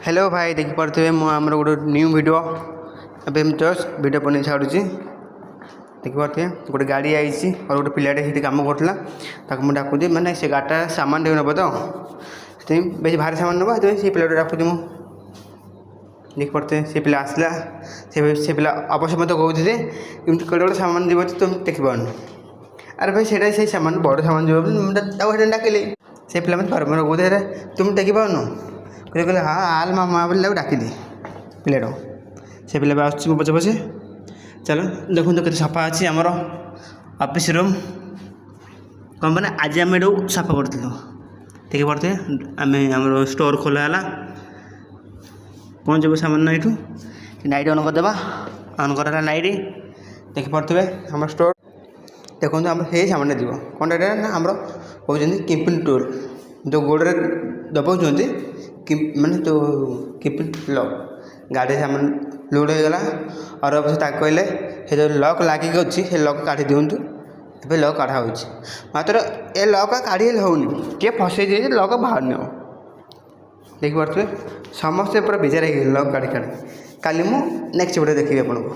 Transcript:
Hello भाई देखी पारे मुझे गोटे न्यू वीडियो अभी जस्ट वीडियो बन छाड़ी देखी पारे गोटे गाड़ी आई और गोटे पिलाटे कम करूला मुझे डाकुदी मानने से गाड़ीटा सामान देव नब तो बेस भारी सामान नब से पिला डाकुदी मुझे देखी पारे से पिला आसला से पिला अवश्य मत कहते कमी कौटे गोटे सामान जीव तुम देखी पार अरे भाई से सामान बड़ सामान जीव डाकिली से पिला मत बारम्बार कहते तुम देखी पान कहले हाँ आल मामा बोले डाकिदी पिलाटा से पिला भी आस पचे पचे चलो देखो तो सफा अच्छी आमर ऑफिस रूम कौन मैंने आज आम ये सफा करूँ देखी पारे आम आम स्टोर खोला कौन जब सामान ना यू नाइट ऑन करदे ऑन कर नाइट देखी पारे आम स्टोर देखो आम ये सामान जीव कौन ना आम कहते किपिन टूल जो गोड़े दबाऊँ माने तो किपिन लॉक गाड़ी सामान लोड हो गला और अब कहले से जो लॉक लगिक अच्छी से लॉक काढ़ी दिंतु ए लॉक काढ़ा हो मात्र ए लॉक काढ़ी होनी किए फसई दिए लॉक बाहर न देखी पारे समस्ते पूरा बेजार हो लॉक काढ़ी काढ़ी काली मु नेक्स्ट वीडियो देखी आपको।